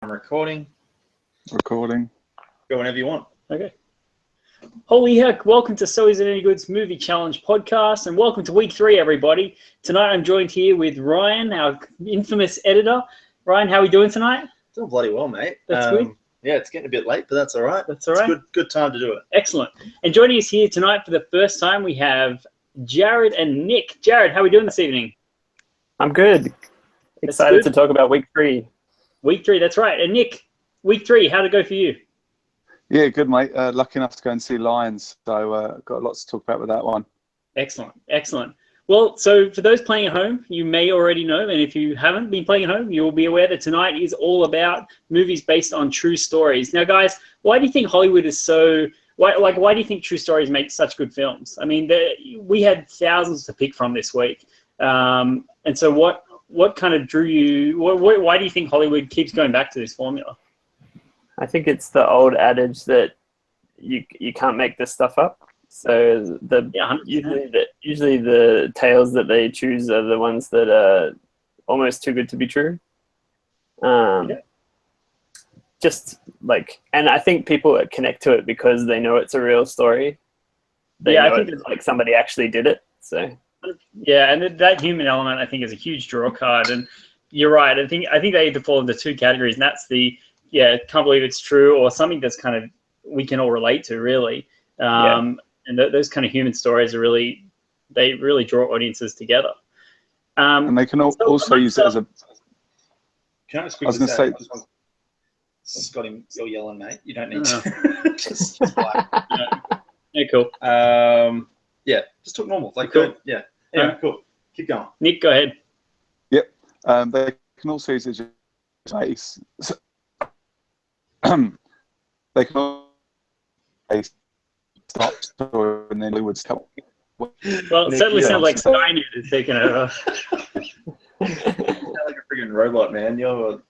I'm recording. Recording. Go whenever you want. Okay. Holy heck, welcome to So Is It Any Good's Movie Challenge podcast, and welcome to week 3, everybody. Tonight I'm joined here with Ryan, our infamous editor. Ryan, how are we doing tonight? Doing bloody well, mate. That's good. Yeah, it's getting a bit late, but that's all right. That's all right. It's a good time to do it. Excellent. And joining us here tonight for the first time, we have Jared and Nick. Jared, how are we doing this evening? I'm good. Excited to talk about week 3. Week 3, that's right. And Nick, week 3, how'd it go for you? Yeah, good, mate. Lucky enough to go and see Lions, so got lots to talk about with that one. Excellent, excellent. Well, so for those playing at home, you may already know, and if you haven't been playing at home, you will be aware that tonight is all about movies based on true stories. Now, guys, why do you think Hollywood is so... Why do you think true stories make such good films? I mean, we had thousands to pick from this week. And so what kind of drew you... Why do you think Hollywood keeps going back to this formula? I think it's the old adage that you can't make this stuff up. So usually the tales that they choose are the ones that are almost too good to be true. Just like, and I think people connect to it because they know it's a real story. I think it's like somebody actually did it. So yeah, and that human element I think is a huge draw card. And you're right. I think they either fall into 2 categories, and that's the can't believe it's true, or something that's kind of we can all relate to, really. And those kind of human stories are really draw audiences together. And they can also use it as a... Can I just quickly say... Scotty, you're yelling, mate. You don't need to. just like... Yeah, cool. Yeah, just talk normal. Like, cool. Yeah. Anyway, cool. Keep going. Nick, go ahead. Yep. They can also use it as a base. They can also start story and then Hollywood's help. Well, it certainly sounds like Skynet is taking over. You sound like a freaking robot, man. Are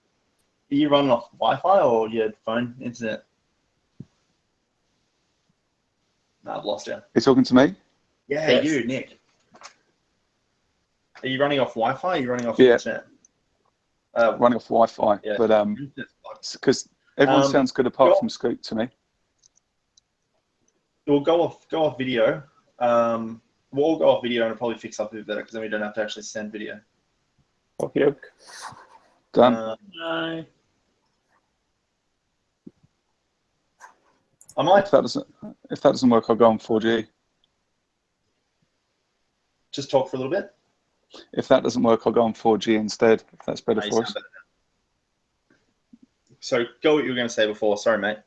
you running off Wi-Fi or your phone internet? No, I've lost you. You talking to me? Yeah, yes. You, Nick. Are you running off Wi-Fi? Are you running off internet? Running off Wi-Fi, yeah. But because everyone sounds good apart from Scoot to me. We'll go off video. We'll all go off video and it'll probably fix up a bit better because then we don't have to actually send video. Okay. Done. I might. If that doesn't work, I'll go on 4G. Just talk for a little bit. If that doesn't work, I'll go on 4G instead. If that's better for us. So go what you were going to say before. Sorry, mate.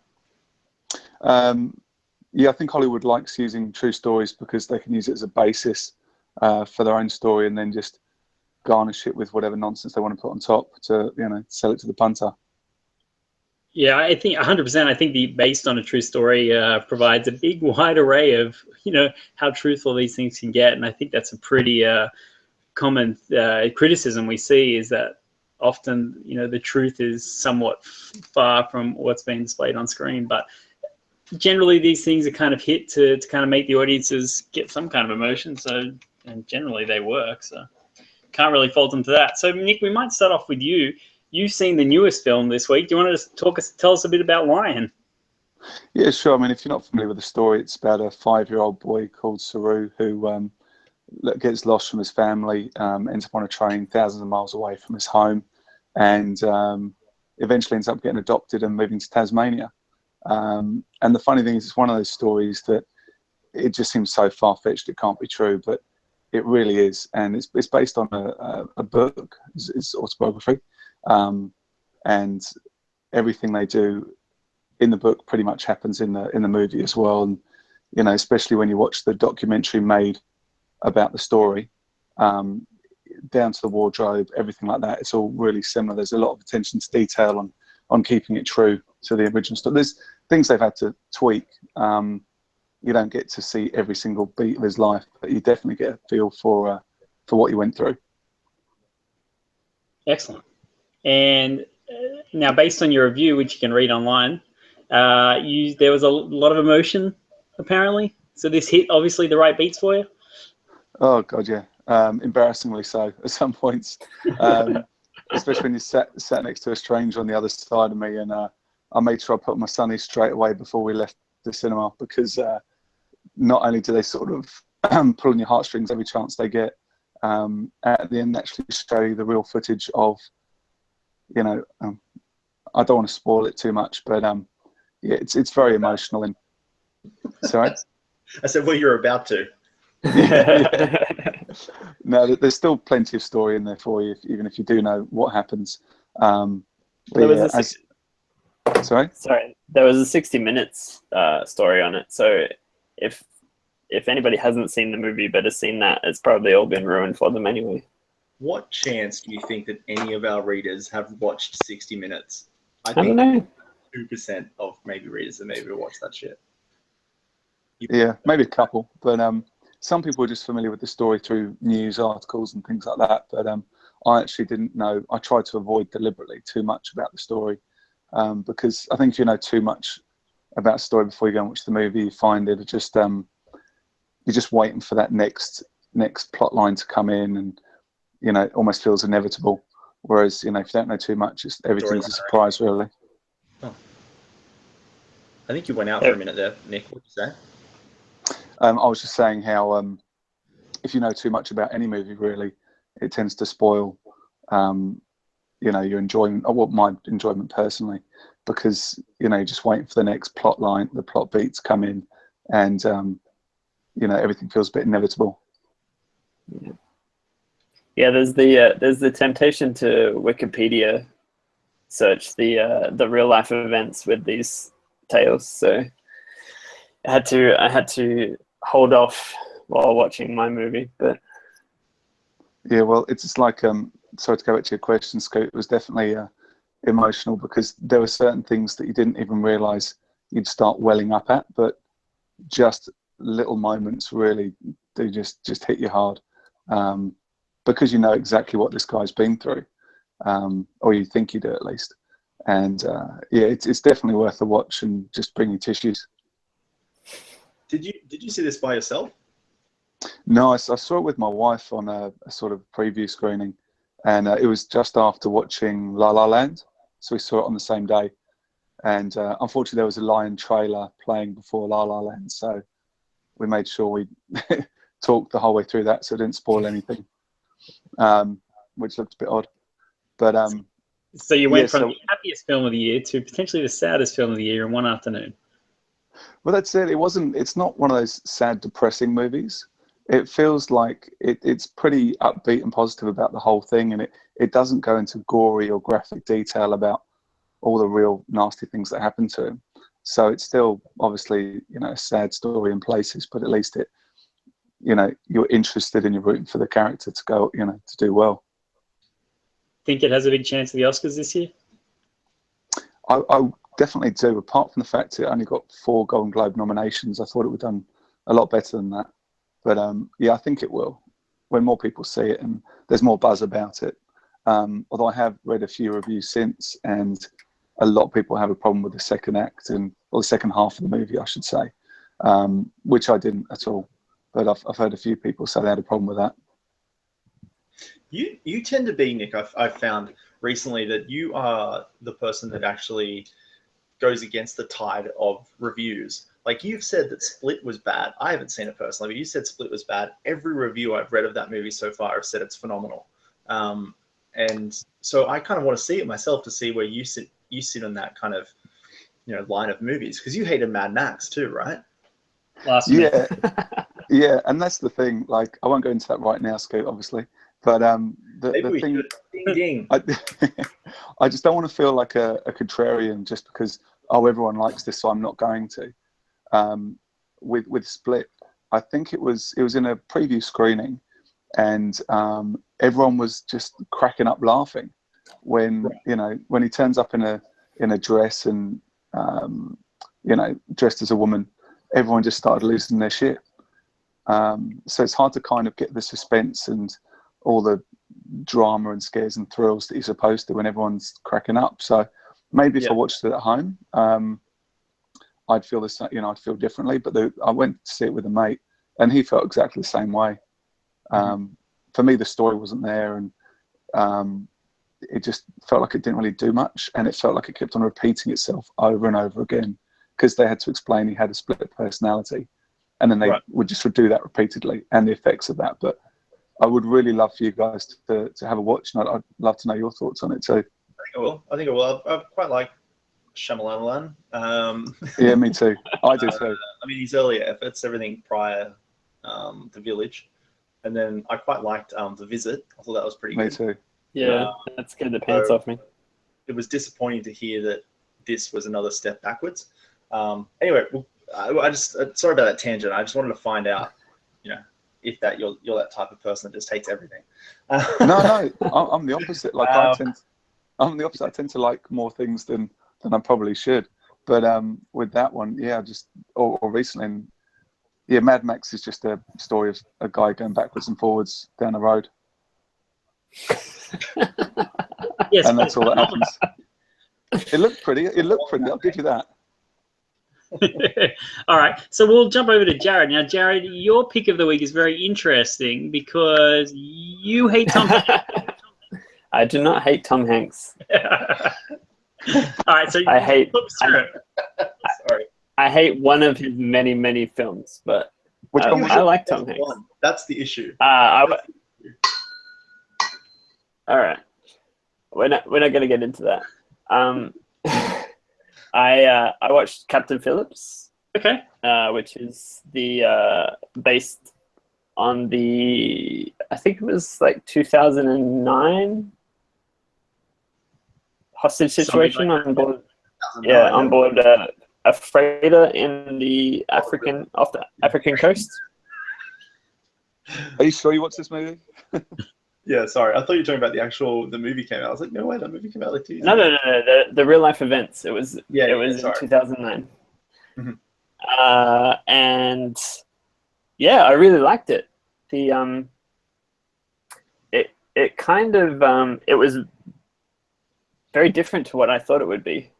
Yeah, I think Hollywood likes using true stories because they can use it as a basis for their own story and then just garnish it with whatever nonsense they want to put on top to, sell it to the punter. Yeah, I think 100%. I think based on a true story provides a big wide array of, how truthful these things can get. And I think that's a pretty common criticism we see is that often, the truth is somewhat far from what's being displayed on screen. But generally, these things are kind of hit to kind of make the audiences get some kind of emotion. So, and generally they work. So can't really fault them for that. So, Nick, we might start off with you. You've seen the newest film this week. Do you want to tell us a bit about Lion? Yeah, sure. I mean, if you're not familiar with the story, it's about a 5-year-old boy called Saru who gets lost from his family, ends up on a train thousands of miles away from his home, and eventually ends up getting adopted and moving to Tasmania. And the funny thing is, it's one of those stories that it just seems so far-fetched it can't be true, but it really is. And it's based on a book, it's autobiography, and everything they do in the book pretty much happens in the movie as well. And especially when you watch the documentary made about the story, down to the wardrobe, everything like that, it's all really similar. There's a lot of attention to detail on keeping it true to the original story. There's things they've had to tweak. You don't get to see every single beat of his life, but you definitely get a feel for what he went through. Excellent. And now, based on your review, which you can read online, there was a lot of emotion, apparently. So this hit, obviously, the right beats for you? Oh, God, yeah. Embarrassingly so at some points. especially when you sat next to a stranger on the other side of me. And I made sure I put my sunnies straight away before we left the cinema, because not only do they sort of pull on your heartstrings every chance they get, at the end actually show you the real footage of, I don't want to spoil it too much, but yeah, it's very emotional. And sorry, I said, well, you're about to. yeah. No, there's still plenty of story in there for you, even if you do know what happens. Sorry, there was a 60 Minutes story on it. So if anybody hasn't seen the movie but has seen that, it's probably all been ruined for them anyway. What chance do you think that any of our readers have watched 60 Minutes? I don't know. 2% of maybe readers that maybe watch that shit. Yeah, maybe a couple, but some people are just familiar with the story through news articles and things like that. But I actually didn't know. I tried to avoid deliberately too much about the story, because I think if you know too much about a story before you go and watch the movie, you find it just you're just waiting for that next plot line to come in, and it almost feels inevitable. Whereas if you don't know too much, everything's a surprise, really. Oh. I think you went out for a minute there, Nick. What did you say? I was just saying how if you know too much about any movie, really, it tends to spoil your enjoyment, or my enjoyment personally, because you're just waiting for the next plot line, the plot beats come in, and everything feels a bit inevitable. Yeah, there's the temptation to Wikipedia search the real life events with these tales. So I had to hold off while watching my movie. But yeah, well, it's just like sorry to go back to your question, Scoot. It was definitely emotional, because there were certain things that you didn't even realize you'd start welling up at, but just little moments really do just hit you hard, because you know exactly what this guy's been through, or you think you do at least. And yeah, it's definitely worth a watch, and just bring your tissues. Did you see this by yourself? No, I saw it with my wife on a sort of preview screening, and it was just after watching La La Land, so we saw it on the same day. And unfortunately, there was a Lion trailer playing before La La Land, so we made sure we talked the whole way through that, so it didn't spoil anything, which looked a bit odd. But so you went from the happiest film of the year to potentially the saddest film of the year in one afternoon. Well, that's it. It's not one of those sad, depressing movies. It feels like it's pretty upbeat and positive about the whole thing, and it doesn't go into gory or graphic detail about all the real nasty things that happen to him. So it's still obviously a sad story in places, but at least you're interested and you're rooting for the character to go to do well. Think it has a big chance of the Oscars this year? I definitely do. Apart from the fact it only got 4 Golden Globe nominations, I thought it would have done a lot better than that. But yeah, I think it will, when more people see it and there's more buzz about it. Although I have read a few reviews since, and a lot of people have a problem with the second act, or the second half of the movie, I should say, which I didn't at all. But I've heard a few people say they had a problem with that. You tend to be, Nick, I've found recently, that you are the person that actually goes against the tide of reviews. Like, you've said that Split was bad. I haven't seen it personally, but you said Split was bad. Every review I've read of that movie so far have said it's phenomenal. And so I kind of want to see it myself, to see where you sit on that kind of line of movies, because you hated Mad Max too, right? Yeah. Yeah, and that's the thing. Like, I won't go into that right now, Scoot, obviously. But the thing, ding. I just don't want to feel like a contrarian just because everyone likes this, so I'm not going to. With Split, I think it was in a preview screening, and everyone was just cracking up laughing when when he turns up in a dress and dressed as a woman. Everyone just started losing their shit. So it's hard to kind of get the suspense and all the drama and scares and thrills that you're supposed to when everyone's cracking up. So maybe if I watched it at home, I'd feel this, I'd feel differently. But I went to see it with a mate, and he felt exactly the same way. For me, the story wasn't there, and it just felt like it didn't really do much, and it felt like it kept on repeating itself over and over again because they had to explain he had a split personality, and then they would just do that repeatedly and the effects of that. But I would really love for you guys to have a watch, and I'd love to know your thoughts on it too. I think I will. I quite like Shyamalan. Yeah, me too. I do too. I mean, his earlier efforts, everything prior The Village, and then I quite liked The Visit. I thought that was pretty good. Me too. Yeah, that scared the pants off me. It was disappointing to hear that this was another step backwards. Anyway, I just sorry about that tangent. I just wanted to find out, if that you're that type of person that just hates everything. No, I'm the opposite. Like I'm the opposite. I tend to like more things than I probably should. But with that one, yeah, or recently, Mad Max is just a story of a guy going backwards and forwards down the road. Yes, and that's all that happens. It looked pretty. I'll give you that. All right, so we'll jump over to Jared now. Jared, your pick of the week is very interesting because you hate Tom Hanks. I do not hate Tom Hanks. All right, so I hate one of his many, many films, but I like Tom Hanks. That's the issue. All right, we're not going to get into that. I watched Captain Phillips. Okay. Which is the based on the, I think it was like 2009 hostage situation on board. Yeah, on board a freighter in the off the African coast. Are you sure you watched this movie? Yeah, sorry. I thought you were talking about the movie came out. I was like, no way, that movie came out like 2 years No. ago. The real life events. It was in 2009. Mm-hmm. And yeah, I really liked it. It kind of it was very different to what I thought it would be,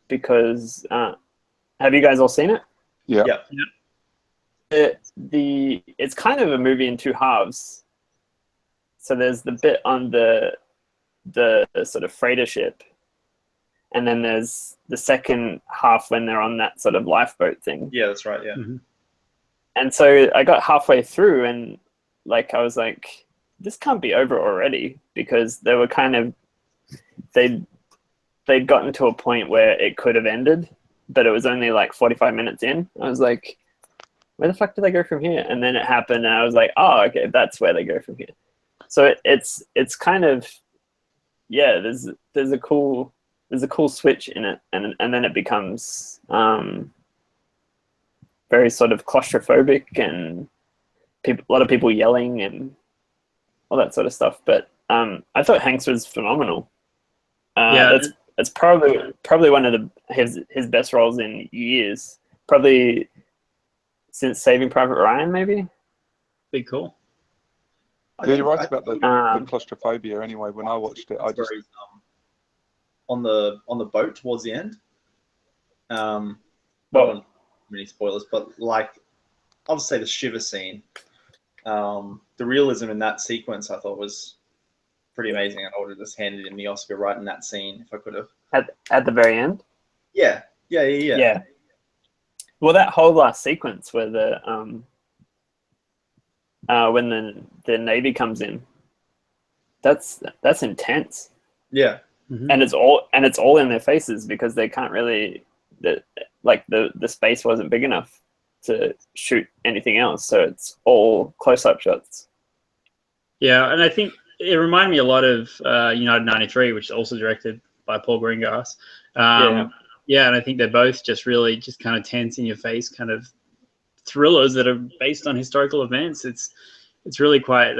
because have you guys all seen it? Yeah. It's kind of a movie in two halves. So there's the bit on the sort of freighter ship, and then there's the second half when they're on that sort of lifeboat thing. Yeah, that's right. Yeah. Mm-hmm. And so I got halfway through, and I was like, this can't be over already, because they were kind of they'd gotten to a point where it could have ended, but it was only like 45 minutes in. I was like, where the fuck do they go from here? And then it happened, and I was like, oh, okay, that's where they go from here. So it's kind of, yeah, there's a cool switch in it, and then it becomes very sort of claustrophobic, and a lot of people yelling and all that sort of stuff. But I thought Hanks was phenomenal. That's probably one of his best roles in years, probably since Saving Private Ryan, maybe. Be cool. Yeah, you're right about the claustrophobia. Anyway, when I watched it, I just on the boat towards the end. Well, many spoilers, but I'll just say the shiver scene. The realism in that sequence I thought was pretty amazing, and I would have just handed him the Oscar right in that scene if I could have. At the very end. Yeah. Well, that whole last sequence where when the Navy comes in, that's intense. Yeah. Mm-hmm. And it's all in their faces, because they can't really the space wasn't big enough to shoot anything else, so it's all close-up shots. Yeah, and I think it reminded me a lot of United 93, which is also directed by Paul Greengrass. Yeah, and I think they're both just really just kind of tense in your face kind of thrillers that are based on historical events. It's really quite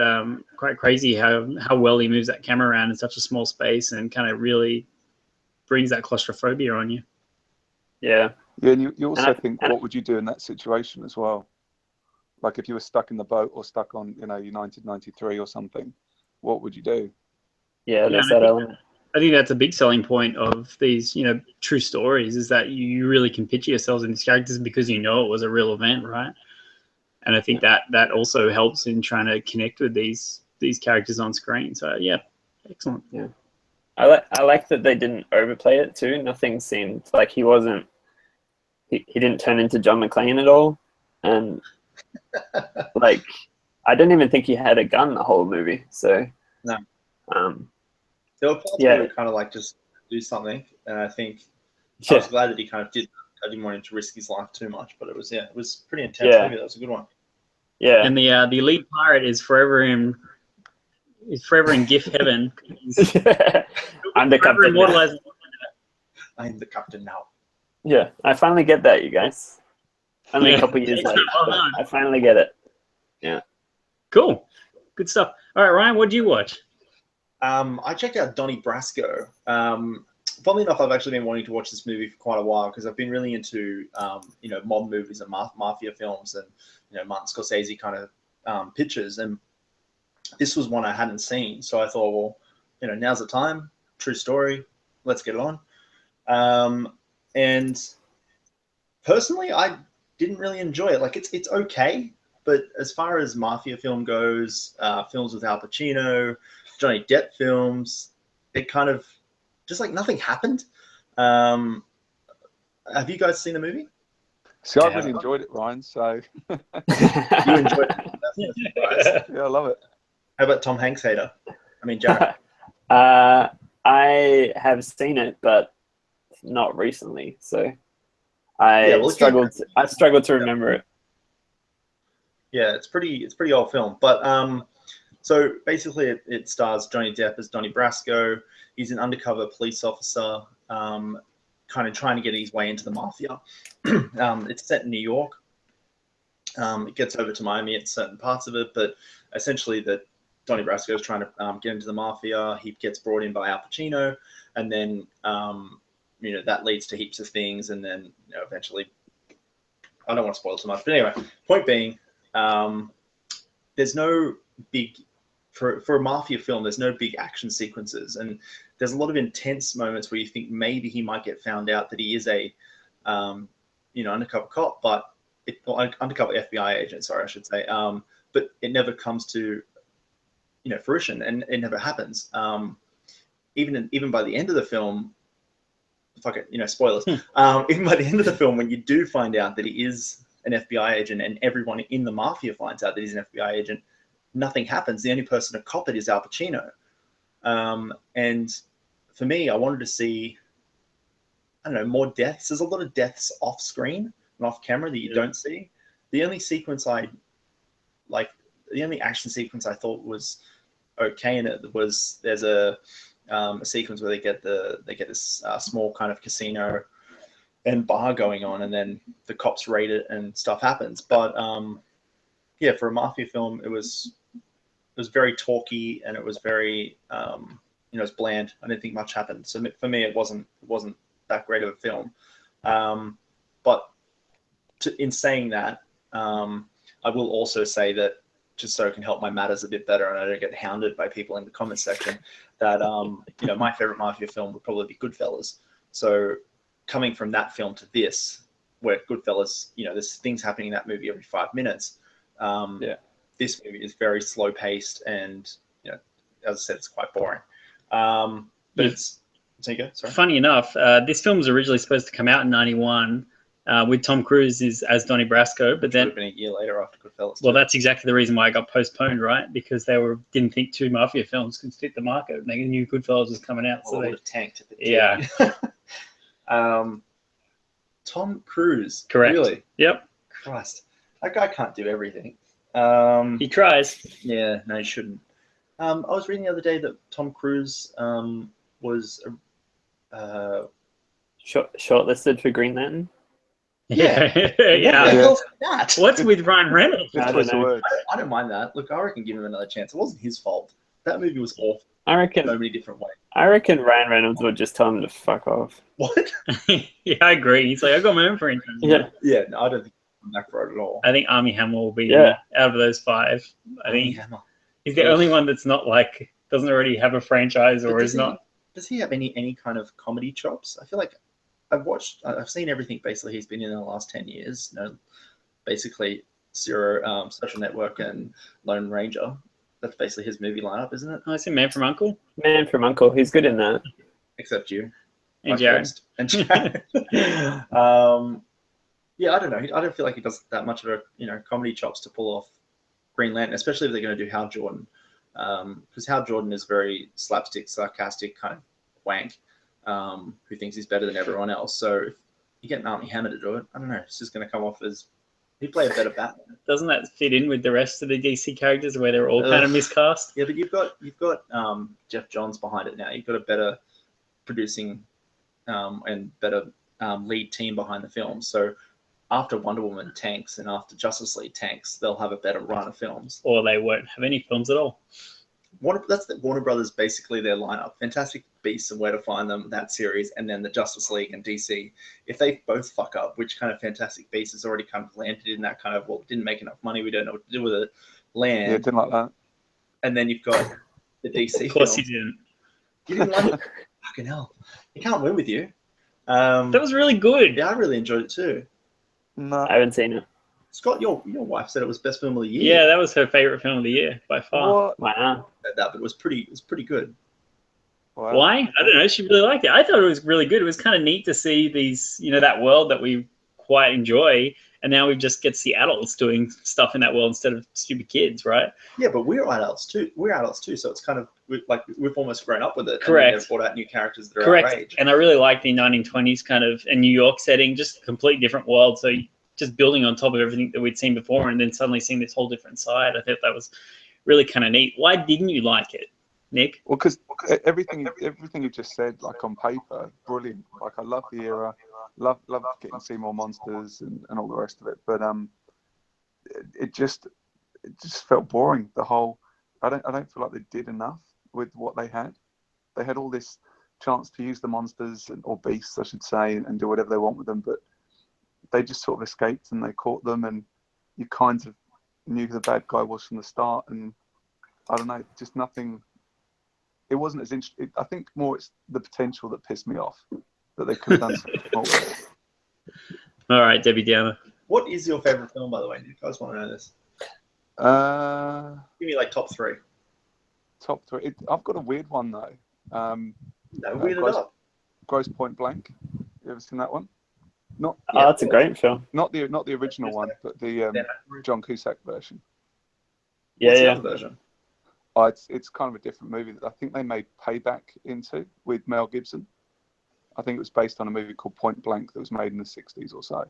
crazy how well he moves that camera around in such a small space, and kind of really brings that claustrophobia on you. Yeah. Yeah, and you also think, what would you do in that situation as well? Like if you were stuck in the boat or stuck on, United 93 or something, what would you do? Yeah, there's that element. I think that's a big selling point of these, true stories, is that you really can picture yourselves in these characters because it was a real event, right? And I think that also helps in trying to connect with these characters on screen. So yeah, excellent. Yeah, I like that they didn't overplay it too. Nothing seemed like he didn't turn into John McClane at all, and like I don't even think he had a gun the whole movie. So No. There were parts where kind of like just do something, and I think I was glad that he kind of did. I didn't want him to risk his life too much, but it was pretty intense movie. That was a good one. Yeah. And the lead pirate is forever in GIF heaven. I'm the captain. I'm the captain now. Yeah, I finally get that, you guys. Only a couple years later, I finally get it. Yeah. Cool. Good stuff. All right, Ryan, what did you watch? I checked out Donnie Brasco. Funnily enough, I've actually been wanting to watch this movie for quite a while because I've been really into modern movies and mafia films and Martin Scorsese kind of pictures, and this was one I hadn't seen. So I thought, well, now's the time. True story. Let's get it on. And personally, I didn't really enjoy it. Like it's okay, but as far as mafia film goes, films with Al Pacino, Johnny Depp films, it kind of just like nothing happened. Have you guys seen the movie? See, I really enjoyed it, Ryan. So you enjoyed it? Yeah, I love it. How about Tom Hanks hater? I mean, Jared. I have seen it, but not recently. So I struggled to remember it. Yeah, it's pretty old film, but so basically it stars Johnny Depp as Donnie Brasco. He's an undercover police officer, kind of trying to get his way into the mafia. It's set in New York. It gets over to Miami at certain parts of it, but essentially that Donnie Brasco is trying to get into the mafia. He gets brought in by Al Pacino, and then that leads to heaps of things, and then eventually, I don't want to spoil too much, but anyway, point being, there's no big for a mafia film. There's no big action sequences, and there's a lot of intense moments where you think maybe he might get found out that he is a undercover cop, but undercover FBI agent. Sorry, I should say. But it never comes to fruition, and it never happens. Even by the end of the film, fuck it, spoilers. Even by the end of the film, when you do find out that he is an FBI agent, and everyone in the mafia finds out that he's an FBI agent, nothing happens. The only person to cop it is Al Pacino. And for me, I wanted to see, I don't know, more deaths. There's a lot of deaths off screen and off camera that you don't see. The only sequence the only action sequence I thought was okay in it was there's a sequence where they get this small kind of casino and bar going on, and then the cops raid it and stuff happens. But for a mafia film, it was very talky, and it was very it's bland. I didn't think much happened. So for me, it wasn't that great of a film. But in saying that, I will also say that, just so I can help my matters a bit better and I don't get hounded by people in the comment section, that my favorite mafia film would probably be Goodfellas. So coming from that film to this, where Goodfellas, there's things happening in that movie every 5 minutes. This movie is very slow paced, and as I said, it's quite boring. But it's so you go. Sorry. Funny enough, this film was originally supposed to come out in '91. With Tom Cruise as Donnie Brasco, but then would have been a year later after Goodfellas. Well, that's exactly the reason why it got postponed, right? Because they didn't think two mafia films could fit the market, and they knew Goodfellas was coming out, so they would have tanked if it did. Tom Cruise, correct? Really? Yep. Christ, that guy can't do everything. He tries. Yeah, no, he shouldn't. I was reading the other day that Tom Cruise was shortlisted for Green Lantern. Yeah. That? What's with Ryan Reynolds? I don't mind that. Look, I reckon give him another chance. It wasn't his fault. That movie was awful. I reckon so many different ways. I reckon Ryan Reynolds would just tell him to fuck off. What? Yeah, I agree. He's like, I got my own franchise. Yeah. No, I don't think he'll come back for it at all. I think Armie Hammer will be out of those five. I think he's the only one that's not doesn't already have a franchise or is not. Does he have any kind of comedy chops? I feel like I've seen everything basically he's been in the last 10 years. Basically Zero, Social Network, and Lone Ranger. That's basically his movie lineup, isn't it? Oh, I see Man from Uncle. Man from Uncle. He's good in that. Except you. And my Jared. friend. And Jared. Yeah, I don't know. I don't feel like he does that much of a comedy chops to pull off Green Lantern, especially if they're going to do Hal Jordan, because Hal Jordan is very slapstick, sarcastic kind of wank, who thinks he's better than everyone else. So if you get Armie Hammer to do it, I don't know. It's just going to come off as he'd play a better Batman. Doesn't that fit in with the rest of the DC characters where they're all kind of miscast? Yeah, but you've got Jeff Johns behind it now. You've got a better producing and better lead team behind the film. So after Wonder Woman tanks and after Justice League tanks, they'll have a better run of films. Or they won't have any films at all. Warner Brothers, basically their lineup. Fantastic Beasts and Where to Find Them, that series, and then the Justice League and DC. If they both fuck up, which kind of Fantastic Beasts has already kind of landed in that kind of, well, didn't make enough money, we don't know what to do with it, land. Yeah, didn't like that. And then you've got the DC Of course film. he didn't. You didn't like it? Fucking hell. You can't win with you. That was really good. Yeah, I really enjoyed it too. No. I haven't seen it. Scott, your wife said it was best film of the year. Yeah, that was her favorite film of the year by far. What? Wow. Said that, but it was pretty good. Wow. Why? I don't know. She really liked it. I thought it was really good. It was kind of neat to see these, that world that we quite enjoy, and now we just get to see adults doing stuff in that world instead of stupid kids, right? Yeah, but we're adults too. So it's kind of we've almost grown up with it. Correct. And they've brought out new characters that are Correct. our age. And I really like the 1920s kind of a New York setting, just a completely different world. So just building on top of everything that we'd seen before, and then suddenly seeing this whole different side. I thought that was really kind of neat. Why didn't you like it, Nick? Well, because everything you just said, like on paper, brilliant. Like I love the era, love getting to see more monsters and all the rest of it. But it just felt boring. The whole, I don't feel like they did enough with what they had. They had all this chance to use the monsters or beasts, I should say, and do whatever they want with them, but they just sort of escaped and they caught them, and you kind of knew who the bad guy was from the start. And I don't know, just nothing. It wasn't as interesting. I think more it's the potential that pissed me off, that they could have done something more with it. All right, Debbie Downer. What is your favorite film, by the way, Nick? I just want to know this. Give me like top three. Top three. I've got a weird one though. Weird it up. Gross Point Blank. You ever seen that one? Not. Oh, that's a great film. Not the original one, but the John Cusack version. Yeah, What's the yeah. other version? Oh, it's kind of a different movie that I think they made Payback into with Mel Gibson. I think it was based on a movie called Point Blank that was made in the 60s or so.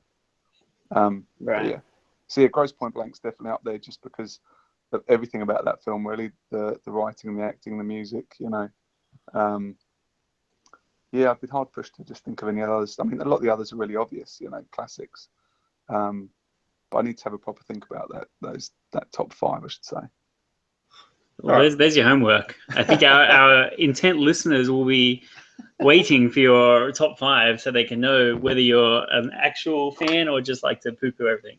Right. Yeah. So yeah, Gross Point Blank's definitely up there just because of everything about that film, really. The writing, the acting, the music, Yeah, I've been hard pushed to just think of any others. I mean, a lot of the others are really obvious, classics. But I need to have a proper think about that top five, I should say. Well, there's your homework. I think our intent listeners will be waiting for your top five so they can know whether you're an actual fan or just like to poo-poo everything.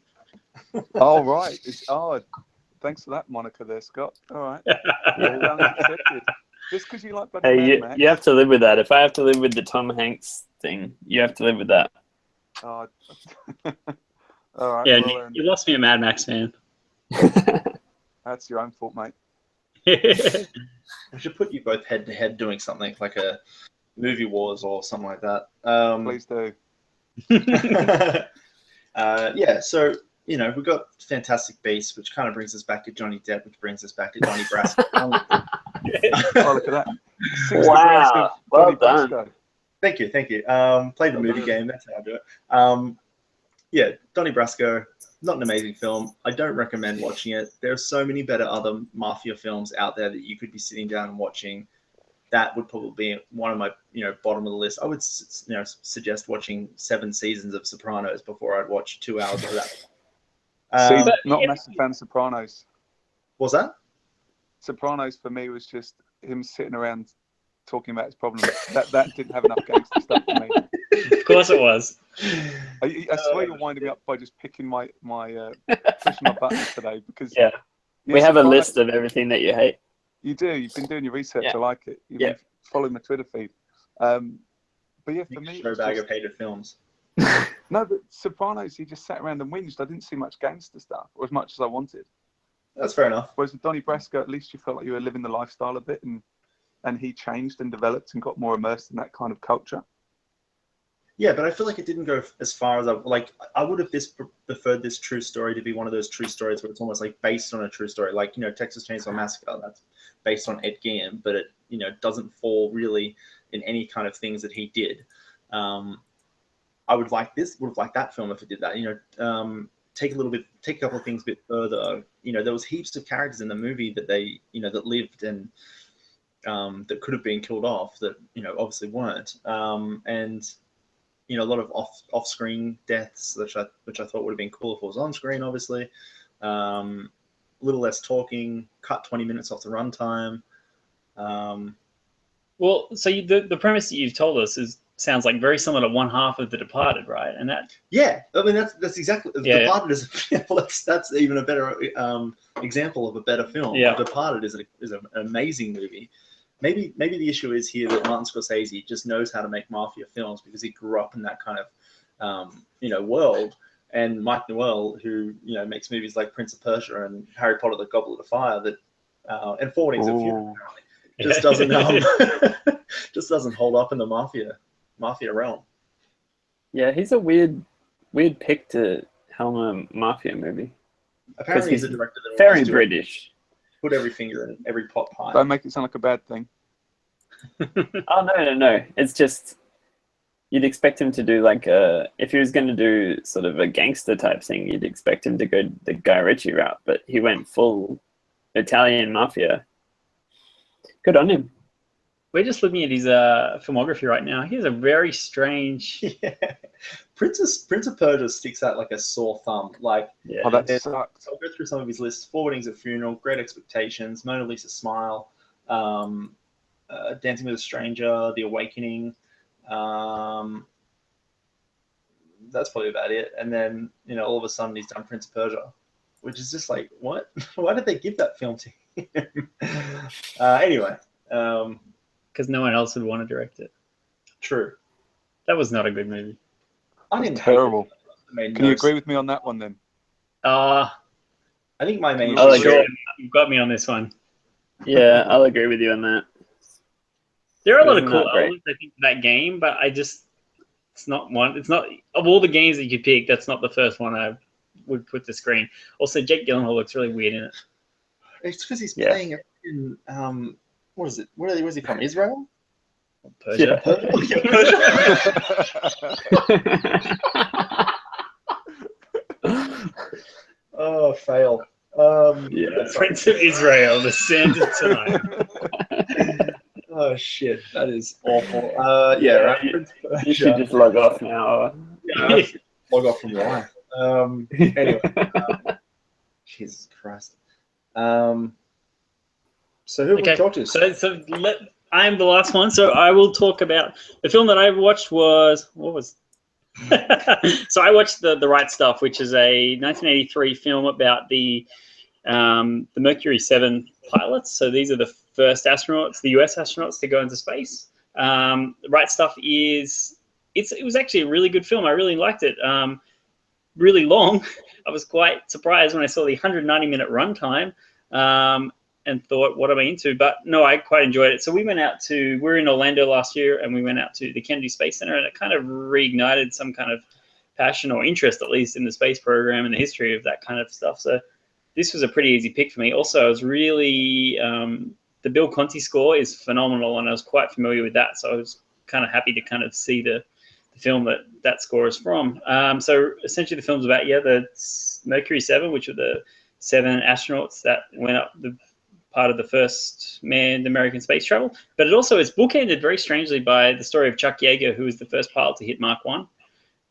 Oh, right. Thanks for that moniker there, Scott. All right. Well, accepted. Just because you like bloody Mad Max. You have to live with that. If I have to live with the Tom Hanks thing, you have to live with that. Oh. All right. Yeah, well, you lost me a Mad Max fan. That's your own fault, mate. We should put you both head to head doing something like a movie wars or something like that. Please do. Yeah, so we've got Fantastic Beasts, which kind of brings us back to Johnny Depp, which brings us back to Donnie Brasco. Oh, look at that! Wow, well done. Brasco. Thank you. Play the movie game. That's how I do it. Yeah, Donnie Brasco. Not an amazing film. I don't recommend watching it. There are so many better other mafia films out there that you could be sitting down and watching. That would probably be one of my, bottom of the list. I would, suggest watching 7 seasons of Sopranos before I'd watch 2 hours of that. Not a massive fan of Sopranos. What's that? Sopranos for me was just him sitting around talking about his problems. That didn't have enough gangster stuff for me. Of course it was. I swear you're winding me up by just picking my pushing my buttons today because we have a list of everything that you hate. You do. You've been doing your research. I like it. You've been following my Twitter feed. But yeah, for me, show bag of hated films. No, but Sopranos, he just sat around and whinged. I didn't see much gangster stuff, or as much as I wanted. That's fair enough. Whereas with Donnie Brasco, at least you felt like you were living the lifestyle a bit, and he changed and developed and got more immersed in that kind of culture. Yeah, but I feel like it didn't go as far as I would have preferred this true story to be one of those true stories where it's almost like based on a true story, like, you know, Texas Chainsaw Massacre, that's based on Ed Gein, but it, you know, doesn't fall really in any kind of things that he did. I would like that film if it did that, you know, take a couple of things a bit further. You know, there was heaps of characters in the movie that they, you know, that lived and that could have been killed off that, you know, obviously weren't. And you know, a lot of off-screen deaths, which I thought would have been cool if it was on screen, obviously. A little less talking, cut 20 minutes off the runtime. Well, so the premise that you've told us sounds like very similar to one half of The Departed, right? And that. Yeah, I mean that's exactly. The Departed is well, that's even a better example of a better film. Yeah. The Departed is an amazing movie. Maybe the issue is here that Martin Scorsese just knows how to make mafia films because he grew up in that kind of you know, world. And Mike Newell, who, you know, makes movies like Prince of Persia and Harry Potter: The Goblet of Fire, that and 4 Weddings of Funeral, just doesn't just doesn't hold up in the mafia realm. Yeah, he's a weird pick to helm a mafia movie. Apparently, he's a director that very British. Put every finger in every pot pie. Don't make it sound like a bad thing. Oh no! It's just you'd expect him to do like if he was going to do sort of a gangster type thing, you'd expect him to go the Guy Ritchie route, but he went full Italian mafia. Good on him. We're just looking at his filmography right now. He has a very strange. Yeah. Prince of Persia sticks out like a sore thumb. Like, yeah, that sucks. I'll go through some of his lists: 4 Weddings of Funeral, Great Expectations, Mona Lisa Smile, Dancing with a Stranger, The Awakening. That's probably about it. And then, you know, all of a sudden he's done Prince of Persia, which is just like, what? Why did they give that film to him? Anyway. Because no one else would want to direct it. True. That was not a good movie. I didn't terrible. Can you agree with me on that one then? I think my main. You've got me on this one. Yeah, I'll agree with you on that. There are a lot of cool elements, I think, in that game, but it's not of all the games that you could pick, that's not the first one I would put to screen. Also, Jake Gyllenhaal looks really weird in it. It's because he's playing in what is it? Where is he from? Israel? Persia. Oh, fail. Prince of Israel, the sand of tonight. Oh shit, that is awful. Right. You should just log off now. Yeah, log off from life. Anyway, Jesus Christ. So who we talk to? I'm the last one, so I will talk about the film that I watched. So I watched the Right Stuff, which is a 1983 film about the Mercury 7 pilots. So these are the first astronauts, the US astronauts, to go into space. The Right Stuff it was actually a really good film. I really liked it. Really long. I was quite surprised when I saw the 190-minute runtime. And thought, what am I into? But no, I quite enjoyed it. So we were in Orlando last year, and we went out to the Kennedy Space Center, and it kind of reignited some kind of passion or interest, at least, in the space program and the history of that kind of stuff. So this was a pretty easy pick for me. Also, I was really, the Bill Conti score is phenomenal, and I was quite familiar with that. So I was kind of happy to kind of see the film that score is from. So essentially the film's about, the Mercury 7, which are the 7 astronauts that went up the part of the first manned American space travel, but it also is bookended very strangely by the story of Chuck Yeager, who was the first pilot to hit Mach 1.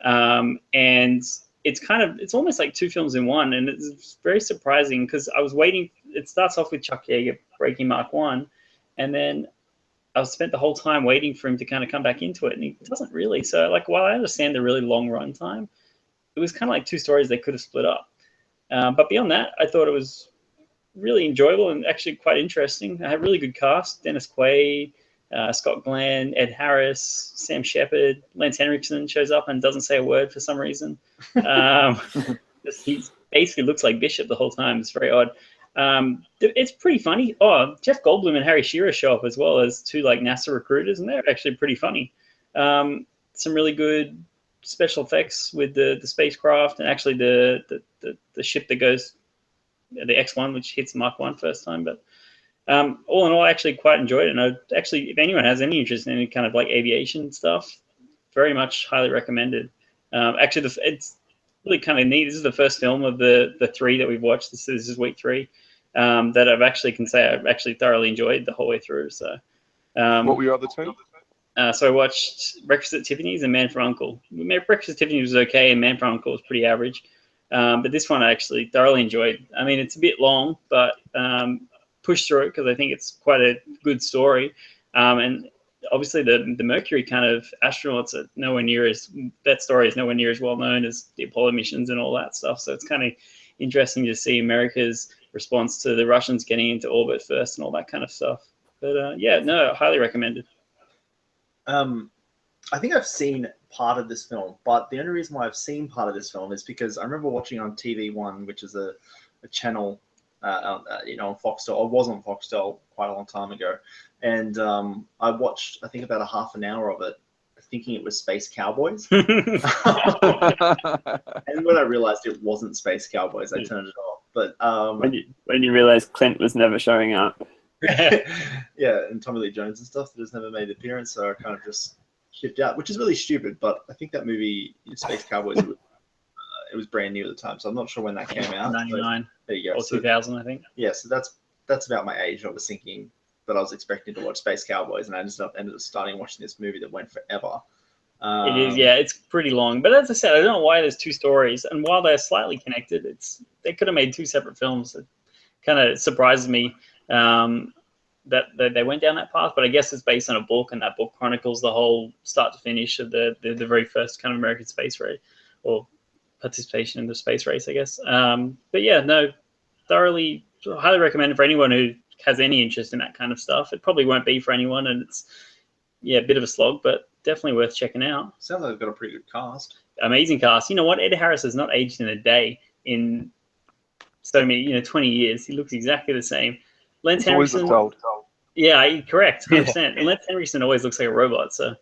And it's almost like 2 films in one, and it's very surprising because I was waiting. It starts off with Chuck Yeager breaking Mach 1, and then I spent the whole time waiting for him to kind of come back into it, and he doesn't really. So, like, while I understand the really long run time, it was kind of like 2 stories they could have split up. But beyond that, I thought it was really enjoyable and actually quite interesting. I had a really good cast: Dennis Quaid, Scott Glenn, Ed Harris, Sam Shepard. Lance Henriksen shows up and doesn't say a word for some reason. He basically looks like Bishop the whole time. It's very odd. It's pretty funny. Oh, Jeff Goldblum and Harry Shearer show up as well as two like NASA recruiters, and they're actually pretty funny. Some really good special effects with the spacecraft and actually the ship that goes, the X1, which hits Mach 1 first time. But all in all, I actually quite enjoyed it. And if anyone has any interest in any kind of like aviation stuff, very much highly recommended. Actually, it's really kind of neat. This is the first film of the three that we've watched. This is week 3 that I've actually thoroughly enjoyed the whole way through. So, what were your other two? So I watched Breakfast at Tiffany's and Man for Uncle. Breakfast at Tiffany's was okay, and Man for Uncle was pretty average. But this one I actually thoroughly enjoyed. I mean, it's a bit long, but pushed through it because I think it's quite a good story. And obviously the Mercury kind of astronauts are that story is nowhere near as well known as the Apollo missions and all that stuff. So it's kind of interesting to see America's response to the Russians getting into orbit first and all that kind of stuff. But highly recommended. I think I've seen part of this film, but the only reason why I've seen part of this film is because I remember watching on TV1, which is a channel, on Foxtel. I was on Foxtel quite a long time ago, and I watched, I think, about a half an hour of it, thinking it was Space Cowboys. And when I realized it wasn't Space Cowboys, I turned it off. But when you realized Clint was never showing up. Yeah, and Tommy Lee Jones and stuff that has never made an appearance, so I kind of just shipped out, which is really stupid. But I think that movie, Space Cowboys, it was brand new at the time, so I'm not sure when that came out. 99. There you go. Or 2000, I think. Yeah, so that's about my age. I was thinking that I was expecting to watch Space Cowboys, and I ended up starting watching this movie that went forever. It is, yeah, it's pretty long. But as I said, I don't know why there's two stories, and while they're slightly connected, they could have made two separate films. It kind of surprises me that they went down that path, but I guess it's based on a book, and that book chronicles the whole start to finish of the very first kind of American space race, or participation in the space race, I guess. But yeah, no, thoroughly, highly recommend it for anyone who has any interest in that kind of stuff. It probably won't be for anyone, and it's a bit of a slog, but definitely worth checking out. Sounds like they've got a pretty good cast. Amazing cast. You know what? Ed Harris has not aged in a day in so many, 20 years. He looks exactly the same. Lance Henriksen. Yeah, correct, 100%. And Lance Henriksen always looks like a robot. So,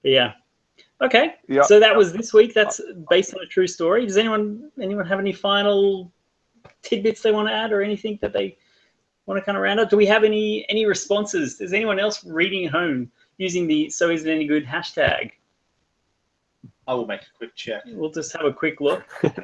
yeah. Okay. Yep. So that was this week. That's based on a true story. Does anyone have any final tidbits they want to add, or anything that they want to kind of round up? Do we have any responses? Is anyone else reading at home using the "So Is It Any Good" hashtag? I will make a quick check. We'll just have a quick look.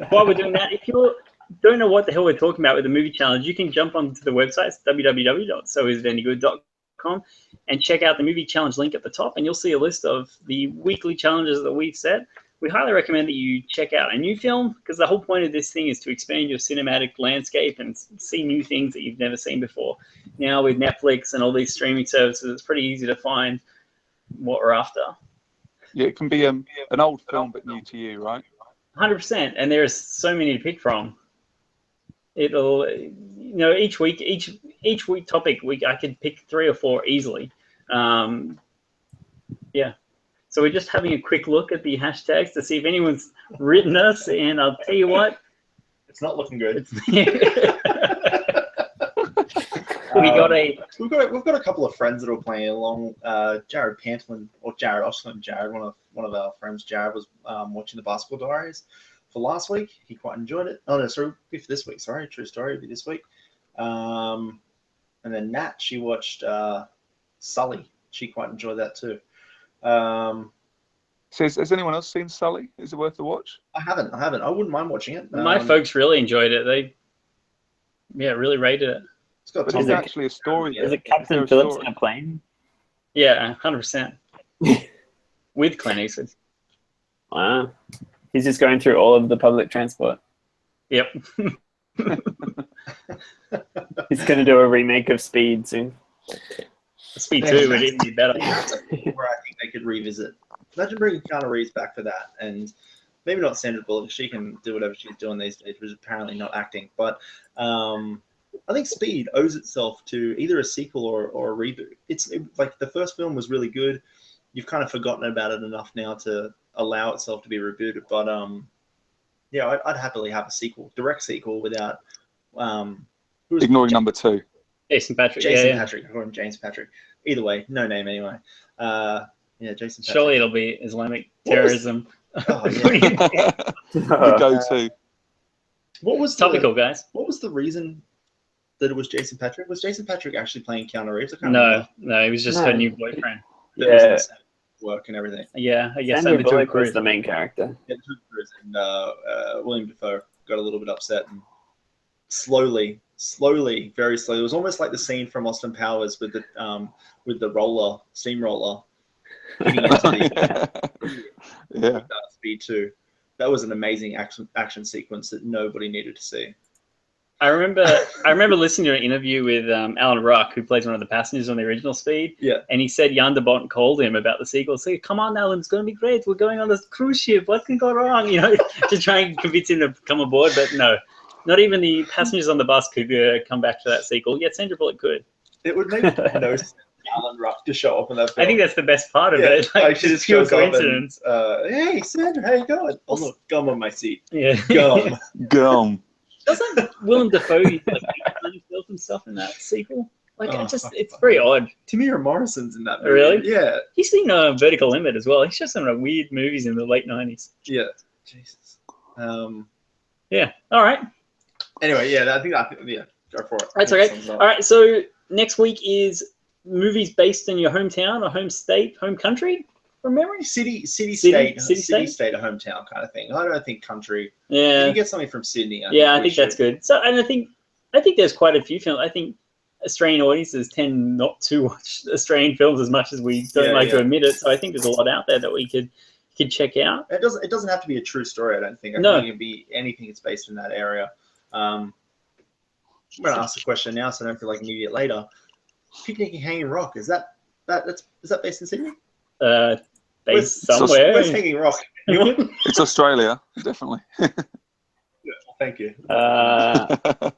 While we're doing that, if you don't know what the hell we're talking about with the movie challenge, you can jump onto the website, www.soisitanygood.com, and check out the movie challenge link at the top, and you'll see a list of the weekly challenges that we've set. We highly recommend that you check out a new film, because the whole point of this thing is to expand your cinematic landscape and see new things that you've never seen before. Now with Netflix and all these streaming services, it's pretty easy to find what we're after. Yeah, it can be an old film but new to you, right? 100%, and there's so many to pick from. It'll, each week topic I could pick 3 or 4 easily. Yeah. So we're just having a quick look at the hashtags to see if anyone's written us, and I'll tell you what, it's not looking good. We've got a couple of friends that are playing along. Jared Pantlin, or Jared, I'll just call him Jared. One of our friends, Jared, was watching the Basketball Diaries for last week. He quite enjoyed it. Oh no, sorry, for this week. Sorry, true story. It'll be this week. And then Nat, she watched Sully. She quite enjoyed that too. So has anyone else seen Sully? Is it worth the watch? I haven't. I wouldn't mind watching it. My folks really enjoyed it. They really rated it. It's got but is actually a story. Is it Captain Phillips in a plane? Yeah, 100%. With Clint Eastwood. Wow. He's just going through all of the public transport. Yep. He's going to do a remake of Speed soon. Speed 2 would even be better. Where I think they could revisit. Imagine bringing Keanu Reeves back for that, and maybe not Sandra Bullock. She can do whatever she's doing these days, which is apparently not acting. But I think Speed owes itself to either a sequel or a reboot. Like the first film was really good. You've kind of forgotten about it enough now to allow itself to be rebooted. But Yeah, I'd happily have a sequel, direct sequel without Ignoring number 2. Jason Patrick. Jason yeah. Patrick or James Patrick. Either way, no name anyway. Yeah, Jason Patrick. Surely it'll be Islamic terrorism. Oh, yeah. The go-to. What was Topical, guys. What was the reason that it was Jason Patrick? Was Jason Patrick actually playing Keanu Reeves? I can't No, remember. no, he was just her new boyfriend. That was in Yeah, the same work and everything. Yeah, I guess. Sandra And the Bullock Tom was Cruise. the main character. Yeah, and William Dafoe got a little bit upset and slowly, very slowly. It was almost like the scene from Austin Powers with the roller, steamroller, getting into the Speed 2. That was an amazing action sequence that nobody needed to see. I remember listening to an interview with Alan Ruck, who plays one of the passengers on the original Speed. Yeah. And he said Jan de Bont called him about the sequel. Say, come on, Alan, it's going to be great. We're going on this cruise ship. What can go wrong? You know, to try and convince him to come aboard. But no, not even the passengers on the bus could come back to that sequel. Yet Sandra Bullock could. It would make no sense for Alan Ruck to show up in that film. I think that's the best part of it. Like she just pure shows up coincidence. and, hey, Sandra, how you going? Oh, look, gum on my seat. Yeah. Gum. Gum. Doesn't Willem Dafoe like himself and stuff in that sequel? Like, Oh, it's very odd. Tamira Morrison's in that movie. Really? Yeah. He's seen Vertical Limit as well. He's just some weird movies in the late 90s. Yeah. Jesus. Yeah. All right. Anyway, yeah, I think go for it. That's okay. All right. So next week is movies based in your hometown or home state, home country, from memory. City, state, state? or hometown kind of thing. I don't think country. If Yeah. you get something from Sydney, I think that's good. So, and I think there's quite a few films. I think Australian audiences tend not to watch Australian films as much as we don't like to admit it. So I think there's a lot out there that we could check out. It doesn't have to be a true story. I don't think. I think it can be anything that's based in that area. I'm going to ask the question now, so I don't feel like an idiot later. Picnic and Hanging Rock, is that based in Sydney? Based somewhere. Where's Hanging Rock? It's Australia, definitely. Thank you. A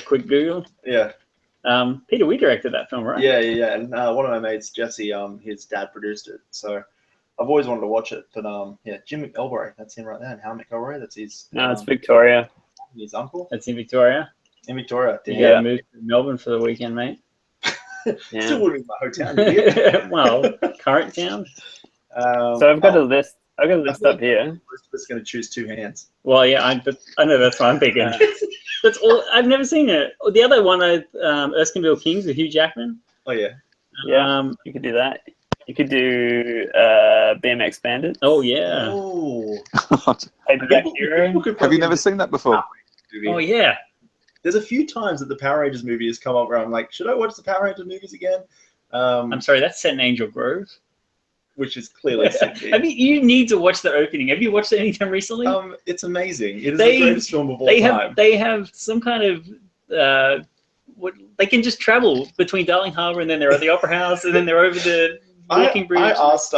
quick Google. Yeah. Peter, we directed that film, right? Yeah. And one of my mates, Jesse, his dad produced it. So I've always wanted to watch it. But Jim McElroy, that's him right there. And Hal McElroy, that's his. No, it's Victoria. His uncle. That's in Victoria. In Victoria. You gotta move to Melbourne for the weekend, mate. Yeah. Still wouldn't be my hometown. Well, current town. So I've got a list. I've got a list up here. Most of us going to choose two hands. Well, yeah, I know that's what I'm thinking. That's all. I've never seen it. The other one, Erskineville Kings with Hugh Jackman. Oh yeah. Yeah, you could do that. You could do BMX Bandit. Oh yeah. Oh. Paperback Hero. Have you never seen that before? Oh yeah. There's a few times that the Power Rangers movie has come up where I'm like, should I watch the Power Rangers movies again? I'm sorry, that's set in Angel Grove. Which is clearly Sydney. I mean, you need to watch the opening. Have you watched it anytime recently? It's amazing. It is the greatest film of all time. They have some kind of they can just travel between Darling Harbour and then they're at the Opera House and then they're over the walking bridge. I asked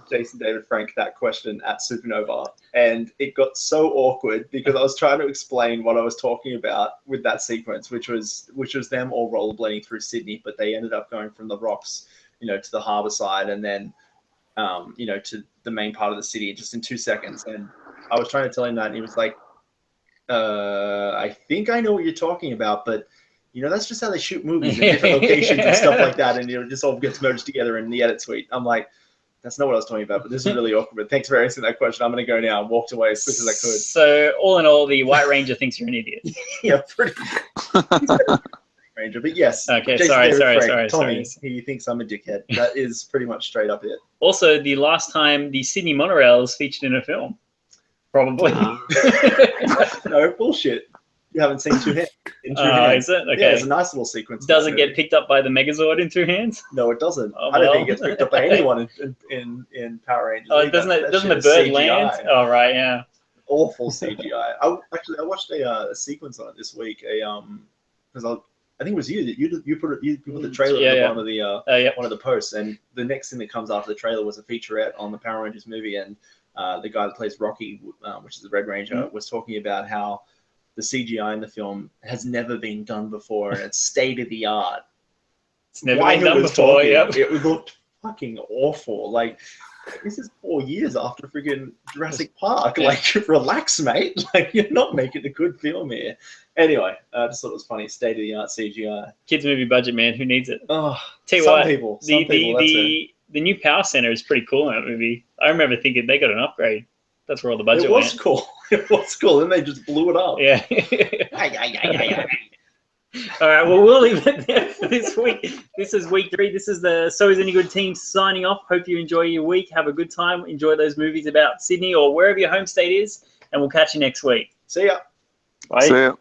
Jason David Frank that question at Supernova, and it got so awkward because I was trying to explain what I was talking about with that sequence, which was them all rollerblading through Sydney, but they ended up going from the rocks, to the harbour side, and then, to the main part of the city just in 2 seconds. And I was trying to tell him that, and he was like, I think I know what you're talking about, but that's just how they shoot movies in different locations and stuff like that, and it just all gets merged together in the edit suite. I'm like, that's not what I was talking about, but this is really awkward. But thanks for answering that question. I'm going to go now and walked away as quick as I could. So all in all, the White Ranger thinks you're an idiot. Yeah, pretty. Ranger, but yes. Okay, Jason sorry. Tommy, he thinks I'm a dickhead. That is pretty much straight up it. Also, the last time the Sydney monorail is featured in a film, probably. No bullshit. You haven't seen Two Hands. Is it? Okay. Yeah, it's a nice little sequence. Does it get picked up by the Megazord in 2 hands? No, it doesn't. Oh, I don't think it gets picked up by anyone in Power Rangers. Oh, doesn't the bird land? Oh, right, yeah. Awful CGI. I watched a sequence on it this week. Because I think it was you put the trailer at the bottom of the one of the posts, and the next thing that comes after the trailer was a featurette on the Power Rangers movie, and the guy that plays Rocky, which is the Red Ranger, was talking about how the CGI in the film has never been done before, and it's state of the art. It's never been done before. Yep. It looked fucking awful. Like This is 4 years after friggin' Jurassic Park. Like, relax, mate. Like, you're not making a good film here. Anyway, I just thought it was funny. State-of-the-art CGI. Kids movie budget, man. Who needs it? Oh, Tell you some what, people. Some people, that's it. The new power center is pretty cool in that movie. I remember thinking they got an upgrade. That's where all the budget went. It was cool. It was cool. Then they just blew it up. Yeah. All right. Well, we'll leave it there for this week. This is week 3. This is the So Is Any Good team signing off. Hope you enjoy your week. Have a good time. Enjoy those movies about Sydney or wherever your home state is. And we'll catch you next week. See ya. Bye. See ya.